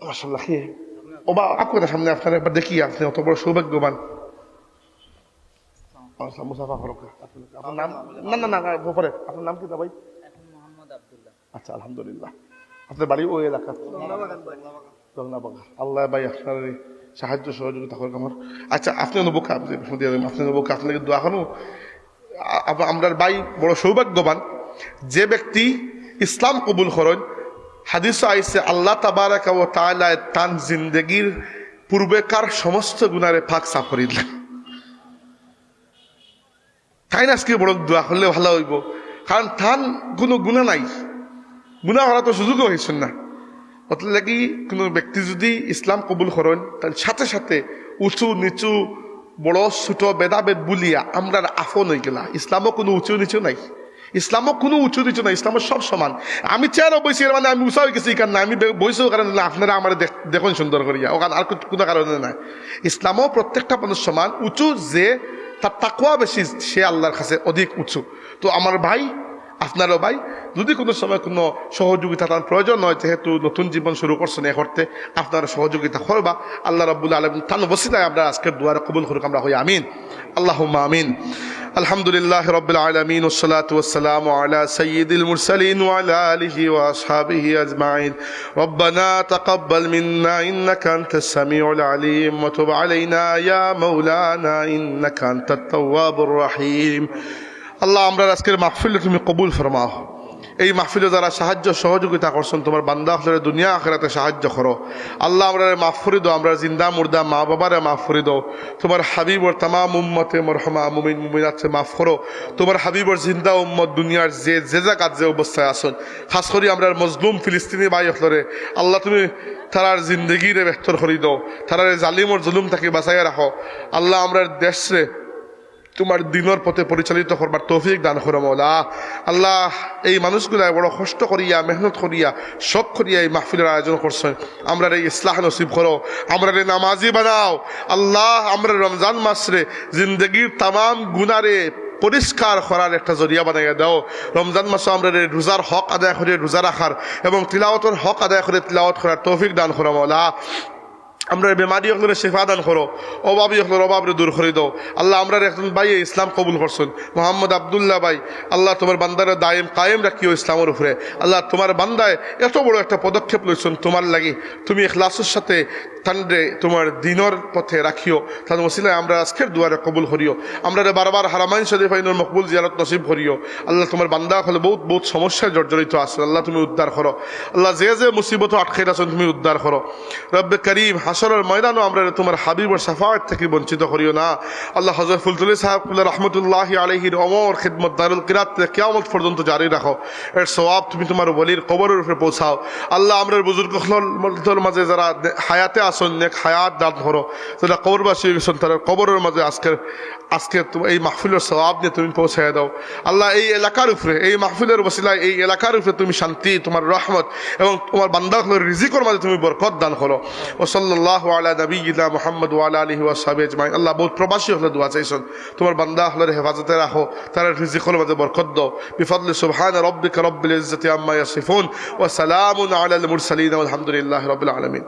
মাশাআল্লাহ কি ও বা আপনার সামনে আপনার একবার দেখি আপনি অত বড় সৌভাগ্যবান। মুসাফা ফারুক আপনার নাম? না না না পরে আপনার নাম কি দা ভাই? আচ্ছা আলহামদুলিল্লাহ। আপনার বাড়ি ওই এলাকা? আল্লাহ ভাই আপনার সাহায্য সহযোগিতা করে আমার। আচ্ছা আপনি নবুকা আপনি নবুকা আপনাকে দোয়া করুন। আমরা ভাই বড় সৌভাগ্যবান যে ব্যক্তি ইসলাম কবুল করেন। হাদিস আইছে আল্লাহ তাবারাকা ওয়া তাআলা তান জিন্দেগির পূর্বেকার সমস্ত গুনারে পাক সাফ করে দিলেন। তাই না আজকে বড় দোয়া করলে ভালো হইব, কারণ তান কোনো গুণা নাই, গুণা করা তো সুযোগও হয়েছেন না। অত লাগি কোনো ব্যক্তি যদি ইসলাম কবুল করেন তার সাথে সাথে উঁচু নিচু বড় ছোট ভেদাভেদ বলিয়া আমরা আফন হয়ে গেলা। ইসলামও কোনো উঁচু নিচু নাই, ইসলামও কোনো উঁচু নিচু নাই, ইসলামের সব সমান। আমি চেয়ারও বইছি এর মানে আমি উঁচা হয়ে গেছি কারণ আমি বইছেও কারণ আপনারা আমার দেখুন সুন্দর করিয়া, ওখানে আর কোনো কারণে নাই। ইসলামও প্রত্যেকটা মানুষ সমান, উঁচু যে তার তাকওয়া বেশি সে আল্লাহর কাছে অধিক উঁচু। তো আমার ভাই আপনারও ভাই যদি কোনো সময় কোনো সহযোগিতা তার প্রয়োজন হয়, যেহেতু নতুন জীবন শুরু করছেন এ করতে, আপনারা সহযোগিতা করবা। আল্লাহ রাব্বুল আলামিন তার ওসিলায় আমরা আজকের দুয়ারে কবুল করুক আমরা হই আমিন, আল্লাহুম্মা আমিন। আলহামদুলিল্লাহ রাব্বিল আলামিন ওয়াসসালাতু ওয়াসসালামু আলা সাইয়্যিদিল মুরসালিন ওয়া আলা আলিহি ওয়া আসহাবিহি আজমাইন। রব্বানা তাকাব্বাল মিন্না ইন্নাকা আনতাস সামিউল আলিম ওয়া তুব আলাইনা ইয়া মাওলানা ইন্নাকা আনতাত তাওয়াবুর রহিম। আল্লাহ আমরা আজকের মাহফিলে তুমি কবুল ফরমাও। এই মাহফিলে যারা সাহায্য সহযোগিতা করছেন তোমার বান্দা হলে দুনিয়া আখিরাতে সাহায্য করো। আল্লাহ আমরা মাফ করে দাও, আমরা জিন্দা মুর্দা মা বাবারে মাফ করে দাও। তোমার হাবিবর তামাম উম্মতে মরহমা মুমিন মুমিনাতকে মাফ করো। তোমার হাবিবর জিন্দা উম্মত দুনিয়ার যে যে জায়গাত যে অবস্থায় আসুন, খাস করে আমরা মজলুম ফিলিস্তিনি ভাই হলরে আল্লাহ তুমি তারার জিন্দগিরে বেহতর করে দাও, তারার জালিমর জুলুম থেকে বাঁচাইয়া রাখো। আল্লাহ আমরা দেশে তোমার দিনের পথে পরিচালিত করবার তৌফিক দান করো মওলা। আল্লাহ এই মানুষগুলা বড় কষ্ট করিয়া মেহনত করিয়া শখ করিয়া এই মাহফিলের আয়োজন করছেন, আমরা এই ইসলাহ নসিব করো, আমরা নামাজি বানাও। আল্লাহ আমরা রমজান মাসরে জিন্দগির তামাম গুনারে পরিষ্কার করার একটা জরিয়া বানাইয়া দাও। রমজান মাসে আমরা রোজার হক আদায় করে রোজা রাখার এবং তিলাওয়াতের হক আদায় করে তিলাওয়াত করার তৌফিক দান করো মওলা। আমরা বেমারি হলে শেফা দান করো, অভাবী হলে অভাবরে দূর করে দাও। আল্লাহ আমরা একজন ভাই ইসলাম কবুল করছেন মোহাম্মদ আবদুল্লাহ ভাই, আল্লাহ তোমার বান্দারে দায়েম কায়েম রাখিও ইসলামের উপরে। আল্লাহ তোমার বান্দায় এত বড় একটা পদক্ষেপ লইছেন তোমার লাগি, তুমি ইখলাসের সাথে তান্ডে তোমার দিনের পথে রাখিও। তার ওসিলায় আমরা আজকের দুয়ারে কবুল করিও, আমরা বারবার হারামাইন শরীফ আইনুর মকবুল জিয়ারত নসিব করিও। আল্লাহ তোমার বান্দা হলে বহুত বহুত সমস্যায় জর্জরিত আছে, আল্লাহ তুমি উদ্ধার করো। আল্লাহ যে যে মুসিবত আটকে আছেন তুমি উদ্ধার করো। রব্বে করিম হাসরের ময়দানও আমরা তোমার হাবিবের শাফাআত থেকে বঞ্চিত করিও না। আল্লাহ হযরত ফুলতুলি সাহেব রহমতুল্লাহি আলাইহির অমর খিদমত দারুল কিরাত থেকে কিয়ামত পর্যন্ত জারি রাখো। এর সওয়াব তুমি তোমার ওলির কবরের উপরে পৌঁছাও। আল্লাহ আমরা বুজুর্গদের মাঝে যারা হায়াতে আসন নেক হায়াত দান করো, যারা কবরবাসী গেছেন তারা কবরের মাঝে আজকে এই মাহফিলের সওয়াব নিয়ে তুমি পৌঁছায় দাও। আল্লাহ এই এলাকার উপরে এই মাহফিলের ওসিলায় এই এলাকার উপরে তুমি শান্তি তোমার রহমত এবং তোমার বান্দাগুলোর রিজিকের মাঝে তুমি বরকত দান করো। ও সাল্লাল্লাহু আলা নবিয়িনা মুহাম্মদ ওয়া আলা আলিহি ওয়া সাহবিহি আজমাইন। আল্লাহ বহুত প্রবাসী হলে দোয়া চাইছেন, তোমার বান্দা হলের হেফাজতে রাখো, তার রিজিকের মাঝে বরকত দাও। বিফadli সুবহানা রাব্বিকা রাব্বিল ইজ্জাতি আম্মা ইয়াসিফুন ওয়া সালামুন আলাল মুরসালিন ওয়া আলহামদুলিল্লাহি রাব্বিল আলামিন।